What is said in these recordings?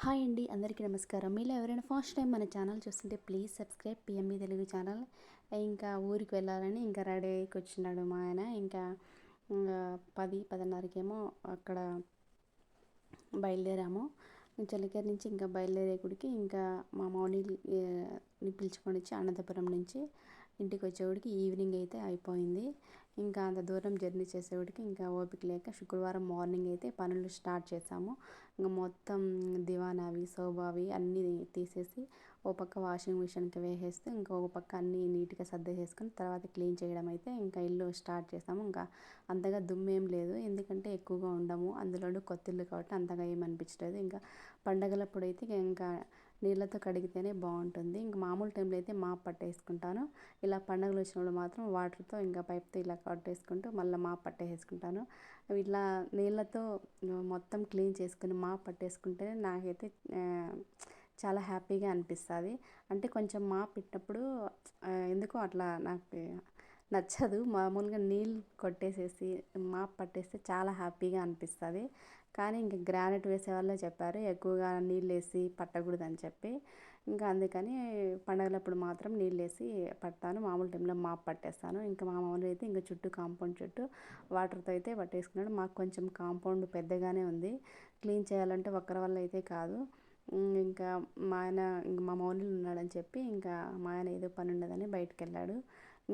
Hi అండి, అందరికీ నమస్కారం. మీలో ఎవరైనా ఫస్ట్ టైం మన ఛానల్ చూస్తుంటే please subscribe PME Telugu channel. ఇంకా ఊరికి వెళ్ళాలని ఇంకా రెడీ అయ్యి కూర్చున్నాడు మా ఆయన. ఇంకా 10-10:30కేమో అక్కడ బయలుదేరాము. చలికేరు నుంచి ఇంకా బయలుదేరే గుడికి ఇంకా మా మౌనిని పిలుచుకొని వచ్చి అనంతపురం నుంచి ఇంటికి వచ్చేవాడికి ఈవినింగ్ అయితే అయిపోయింది. ఇంకా అంత దూరం జర్నీ చేసేవాడికి ఇంకా ఓపిక లేక శుక్రవారం మార్నింగ్ అయితే పనులు స్టార్ట్ చేసాము. ఇంకా మొత్తం దివానావి సోబావి అన్నీ తీసేసి ఓ పక్క వాషింగ్ మిషన్కి వేసేస్తే ఇంకొక పక్క అన్నీ నీట్గా సర్దేసేసుకొని తర్వాత క్లీన్ చేయడం అయితే ఇంకా ఇల్లు స్టార్ట్ చేసాము. ఇంకా అంతగా దుమ్మేం లేదు, ఎందుకంటే ఎక్కువగా ఉండము, అందులోనూ కొత్త ఇల్లు కాబట్టి అంతగా ఏమనిపించలేదు. ఇంకా పండగలప్పుడు అయితే ఇంకా నీళ్ళతో కడిగితేనే బాగుంటుంది. ఇంకా మామూలు టైంలో అయితే మాప్ పట్టేసుకుంటాను. ఇలా పండుగలు వచ్చినప్పుడు మాత్రం వాటర్తో ఇంకా పైప్తో ఇలా కట్టేసుకుంటూ మళ్ళీ మాప్ పట్టేసుకుంటాను. ఇట్లా నీళ్ళతో మొత్తం క్లీన్ చేసుకుని మాప్ పట్టేసుకుంటే నాకైతే చాలా హ్యాపీగా అనిపిస్తుంది. అంటే కొంచెం మాప్ పెట్టినప్పుడు ఎందుకో అట్లా నాకు నచ్చదు. మామూలుగా నీళ్ళు కొట్టేసేసి మాప్ పట్టేస్తే చాలా హ్యాపీగా అనిపిస్తుంది. కానీ ఇంక గ్రానైట్ వేసే వాళ్ళే చెప్పారు ఎక్కువగా నీళ్ళు వేసి పట్టకూడదని చెప్పి. ఇంకా అందుకని పండగలప్పుడు మాత్రం నీళ్ళు వేసి పడతాను, మామూలు టైంలో మాప్ పట్టేస్తాను. ఇంకా మా మామూలు అయితే ఇంకా చుట్టూ కాంపౌండ్ చుట్టూ వాటర్తో అయితే పట్టేసుకున్నాడు. మాకు కొంచెం కాంపౌండ్ పెద్దగానే ఉంది, క్లీన్ చేయాలంటే ఒక్కరి వల్ల అయితే కాదు. ఇంకా మా ఆయన ఇంక మా మౌనిలు ఉన్నాడని చెప్పి ఇంకా మా ఆయన ఏదో పని ఉండదని బయటకు వెళ్ళాడు.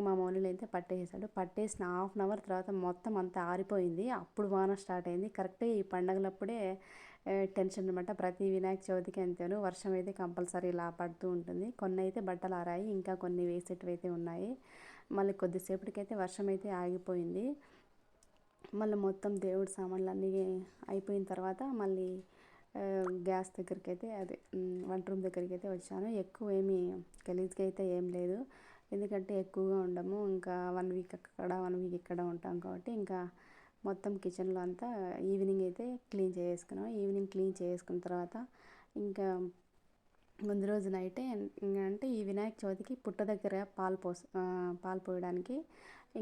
మా మౌనిలు అయితే పట్టేసాడు. పట్టేసిన హాఫ్ అన్ అవర్ తర్వాత మొత్తం అంతా ఆరిపోయింది. అప్పుడు వాన స్టార్ట్ అయింది. కరెక్ట్గా ఈ పండగలప్పుడే టెన్షన్ అనమాట. ప్రతి వినాయక చవితికి అంతేను, వర్షం అయితే కంపల్సరీ ఇలా పడుతూ ఉంటుంది. కొన్ని అయితే బట్టలు ఆరాయి, ఇంకా కొన్ని వేసేటివి అయితే ఉన్నాయి. మళ్ళీ కొద్దిసేపటికైతే వర్షం అయితే ఆగిపోయింది. మళ్ళీ మొత్తం దేవుడి సామాన్లు అన్నీ అయిపోయిన తర్వాత మళ్ళీ గ్యాస్ దగ్గరికి అయితే అదే వంట రూమ్ దగ్గరికి అయితే వచ్చాను. ఎక్కువ ఏమీ గలీజ్గా అయితే ఏం లేదు, ఎందుకంటే ఎక్కువగా ఉండము. ఇంకా 1 వీక్ అక్కడ 1 వీక్ ఇక్కడ ఉంటాం కాబట్టి ఇంకా మొత్తం కిచెన్లో అంతా ఈవినింగ్ అయితే క్లీన్ చేసుకున్నాం. ఈవినింగ్ క్లీన్ చేసుకున్న తర్వాత ఇంకా ముందు రోజు నైటే అంటే ఈ వినాయక చవితికి పుట్ట దగ్గర పాలు పోయడానికి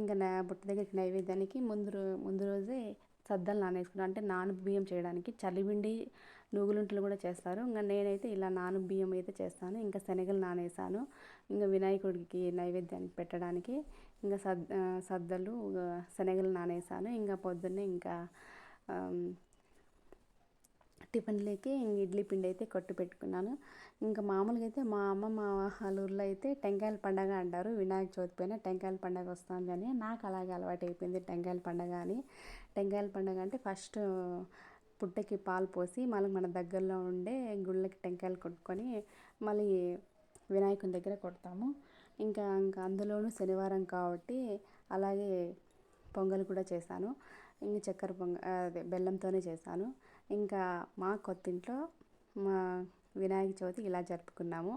ఇంకా పుట్ట దగ్గరికి నైవేద్యానికి ముందు రోజే సద్దలు నానేసుకున్నాను. అంటే బియ్యం చేయడానికి చలిపిండి నూగులుంటలు కూడా చేస్తారు. ఇంకా నేనైతే ఇలా బియ్యం అయితే చేస్తాను. ఇంకా శనగలు నానేసాను ఇంకా వినాయకుడికి నైవేద్యానికి పెట్టడానికి. ఇంకా సద్దలు శనగలు నానేసాను. ఇంకా పొద్దున్నే ఇంకా టిఫిన్లోకి ఇడ్లీ పిండి అయితే కొట్టి పెట్టుకున్నాను. ఇంకా మామూలుగా అయితే మా అమ్మమ్మ వాళ్ళ ఊర్లో అయితే టెంకాయల పండగ అంటారు. వినాయక చవితి పైన టెంకాయల పండగ వస్తుంది అని, నాకు అలాగే అలవాటు అయిపోయింది టెంకాయల పండగ అని. టెంకాయల పండగ అంటే ఫస్ట్ పుట్టకి పాలు పోసి మళ్ళీ మన దగ్గరలో ఉండే గుళ్ళకి టెంకాయలు కొట్టుకొని మళ్ళీ వినాయకుని దగ్గర కొడతాము. ఇంకా అందులోనూ శనివారం కాబట్టి అలాగే పొంగల్ కూడా చేశాను. ఇంక చక్కెర అదే బెల్లంతోనే చేశాను. ఇంకా మా కొత్తింట్లో మా వినాయక చవితి ఇలా జరుపుకున్నాము.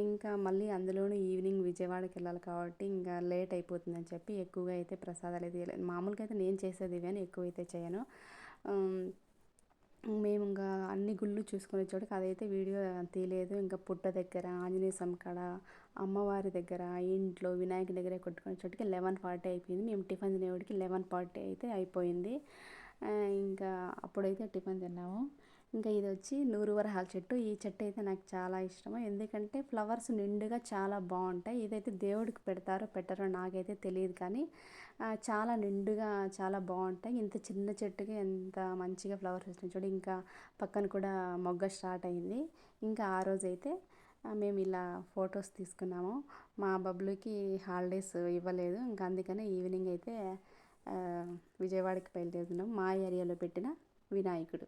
ఇంకా మళ్ళీ అందులోనూ ఈవినింగ్ విజయవాడకి వెళ్ళాలి కాబట్టి ఇంకా లేట్ అయిపోతుందని చెప్పి ఎక్కువగా అయితే ప్రసాదాలు అయితే మామూలుగా అయితే నేను చేసేది ఇవన్నీ ఎక్కువ అయితే చేయను. మేము ఇంకా అన్ని గుళ్ళు చూసుకునే వచ్చేటికి అదైతే వీడియో తీయలేదు. ఇంకా పుట్ట దగ్గర ఆంజనేయ స్వామి కాడ అమ్మవారి దగ్గర ఇంట్లో వినాయకుడి దగ్గర కొట్టుకునే చోటికి 11:40 అయిపోయింది. మేము టిఫిన్ తినేవాడికి 11:40 అయితే అయిపోయింది. ఇంకా అప్పుడైతే టిఫిన్ తిన్నాము. ఇంకా ఇది వచ్చి నూరువరహాల చెట్టు. ఈ చెట్టు అయితే నాకు చాలా ఇష్టము, ఎందుకంటే ఫ్లవర్స్ నిండుగా చాలా బాగుంటాయి. ఇదైతే దేవుడికి పెడతారో పెట్టారో నాకైతే తెలియదు, కానీ చాలా నిండుగా చాలా బాగుంటాయి. ఇంత చిన్న చెట్టుకి ఎంత మంచిగా ఫ్లవర్స్ వచ్చినాయి చూడు. ఇంకా పక్కన కూడా మొగ్గ స్టార్ట్ అయింది. ఇంకా ఆ రోజైతే మేము ఇలా ఫొటోస్ తీసుకున్నాము. మా బబ్లుకి హాలిడేస్ ఇవ్వలేదు, ఇంకా అందుకనే ఈవినింగ్ అయితే విజయవాడకి బయలుదేరుతున్నాం. మా ఏరియాలో పెట్టిన వినాయకుడు.